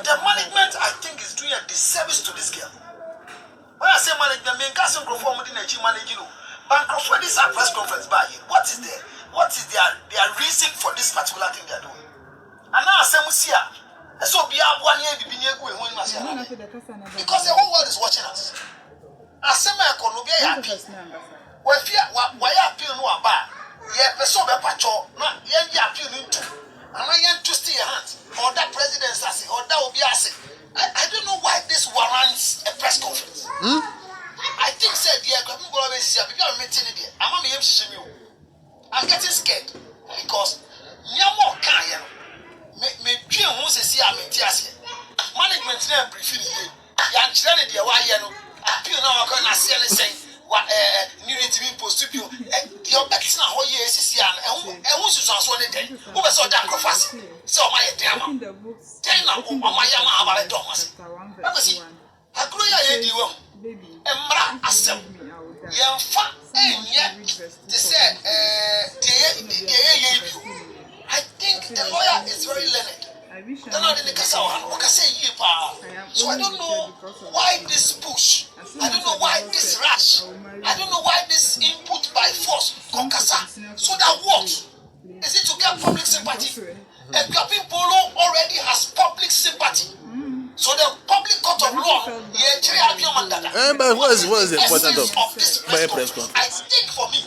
the management, I think, is doing a disservice to this girl. When I say management, I mean, Castle Crawford managing. But for this press conference, what is their reason for this particular thing they are doing? And now, so be one year because the whole world is watching us. I say, my economy, why appeal no about? Yeah, the so patrol, not yet appeal into. And I am to stay your hands, or that president says, or that will be asking. I don't know why this warrants a press conference. I think said the I'm getting scared because management now briefing here. I'm trying to why you know. I feel now I'm going to say what new to be post to you. Your back is not how you see and who's also on the day. Who was all that fast? So my damn. Then I'm my yama about a Thomas. I was see. I grew your Embra asem yemfa enye they say I think the lawyer is very learned. So I don't know why this push. I don't know why this rush. I don't know why this input by force. So that what? Is it to get public sympathy? And Captain Polo already has public sympathy. So the public court of law, but what is the importance of this press conference? I think for me.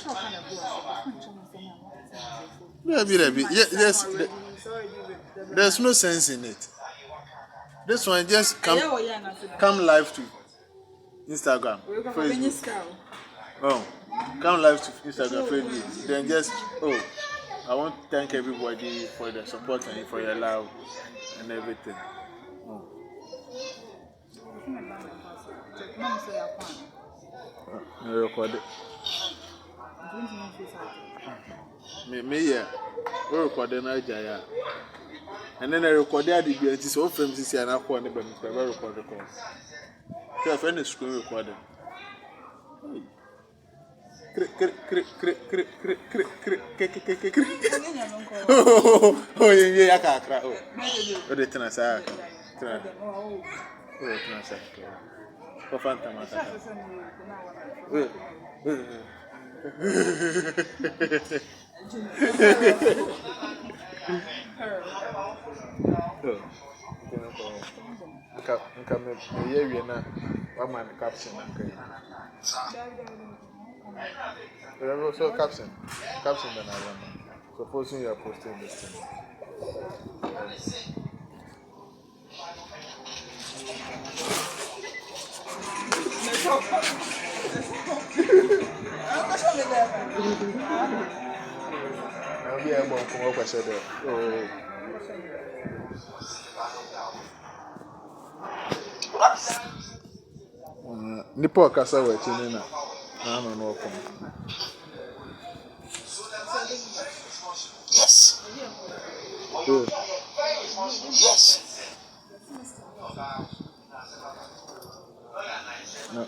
There's no sense in it. This one just come live to Instagram, Facebook. Oh, come live to Instagram, Facebook. Then just I want to thank everybody for the support and for your love and everything. I record it. Me yeah. We record it now, Jaya. And then I record the BNT so from this year and I record it, but I record the call. So I find the screen recording. Oh yeah, I can't cry. Oh, the tennis, I can't. Oh, fantastic. Caption then I remember. Supposing you are posting this thing. I'll be able to come up with that. Nipo kasa wa chini na ano no kom. Yes. Yes. No.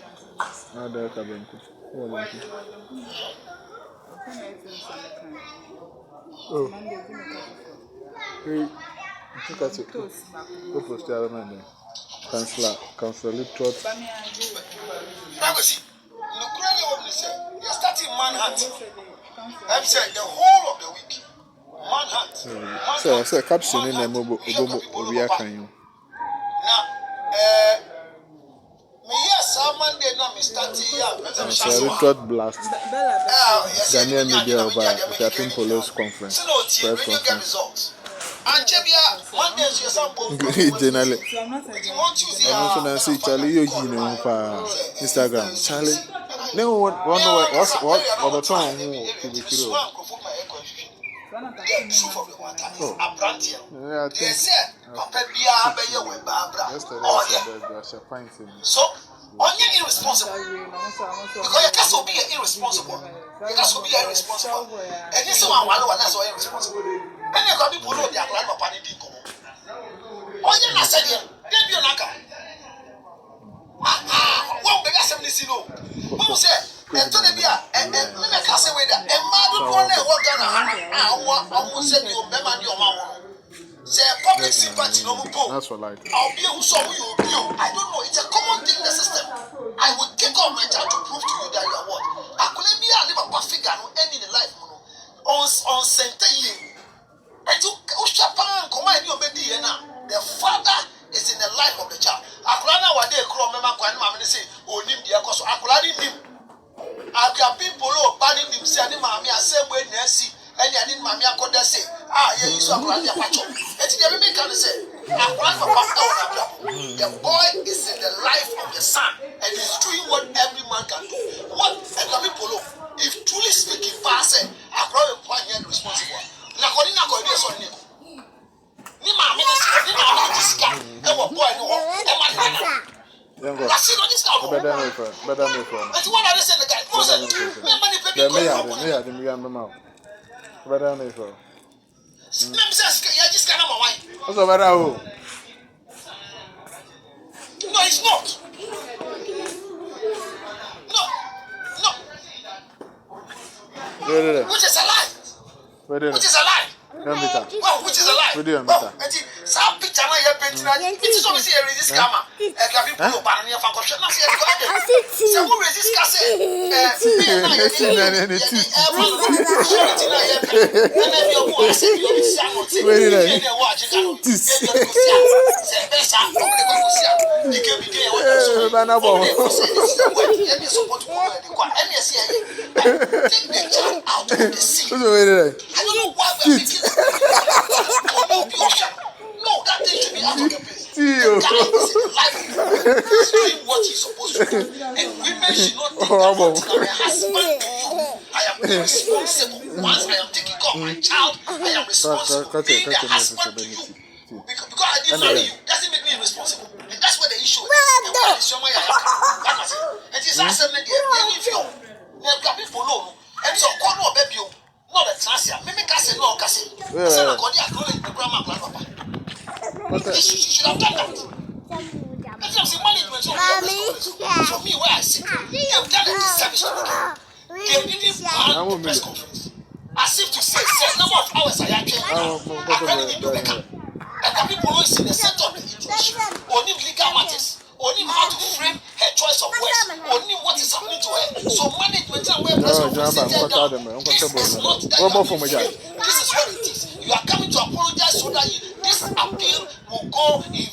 No there ka benku. Oh. Hey. Because it. Go post your man. Councillor Trot. You're starting manhunt. I'm saying the whole of the week. Manhunt. So caption in the mobile Obia can you? Now, yes, Monday now me starting Councillor Trot blast. Ghanaian media over Captain Polo's conference. Press conference. And Jebia, Mondays you sample. Generally. I'm going to say Charlie, you know, Instagram. Charlie, no one what's the time to be true. Yeah, I think. So, on you irresponsible. Because you can't be irresponsible. You can't be irresponsible. And this one, that's why irresponsible. And you got people know their grandpa didn't come. Oh, you're not saying, then you're not coming. Well, the gas is no. Who said, and to the beer, and then I can't say whether a man will go there, walk down a almost said you remember your mom. Say, sympathy no more. That's for light. I'll be able to you. I don't know. It's a common thing in the system. I will take off my child to prove to you that you are what. I could be a live a figure no end in life. On center year. And to Japan, command your baby now. The father is in the life of the child. Akulana wa de kro mema kwa ni mama say onim de akoso. Akulani nim. Aka people o bani nim say ani mama asem we na si. Any ani mama akoda say ye isu akulani apacho. Eti de me can say akulani papa the boy is in the life of the son and he's doing what every man can do. What Aka people if truly speaking pass akulani papa responsible. Na ko ni so ni. Ni mama ni diska e wo boy no e ma na. I see no this now. Better me for. But what are they saying the guy? No say me Better me for. Let me say ya this kind of wine. What's over there? No, it's not. No. Which is a lie. Which is a lie. Well, which is a lie. Some picture na ya painting. It is obviously a resist camera. E ka bi pull up and ya fan question na say e go ahead. Some who resist can say na ya say na ya and then you go say you be say what say you dey watch you can say besa o go see you can be there what ba na bo any support for the kwa any say take the child out of the sea. What's over there? I don't know why we're making no, that thing should be out of the place. The guy is in the life. He's doing what he's supposed to do. And women should not think that I'm a husband to you. I am responsible. Once I am taking care of my child, I am responsible. Being the husband to you. Because I didn't marry you doesn't make me responsible. And that's where the issue is. And why is your money? That was it. And it's not something that you follow. And so, call no baby. No, the transfer. Maybe Cassie, no, Cassie. So, I the grandma, grandpapa. She should have done that. That's what management. So, me, where I sit, they have done it to service. They didn't plan the press conference. As if to say, number of hours I have changed. And people who is in the center of the issue, only legal matters. Only how to frame her choice of words. Only what is happening to her. So management and where press conference sit down. This is not that you have to frame. This is what it is. You are coming to apologize so that this appeal will go in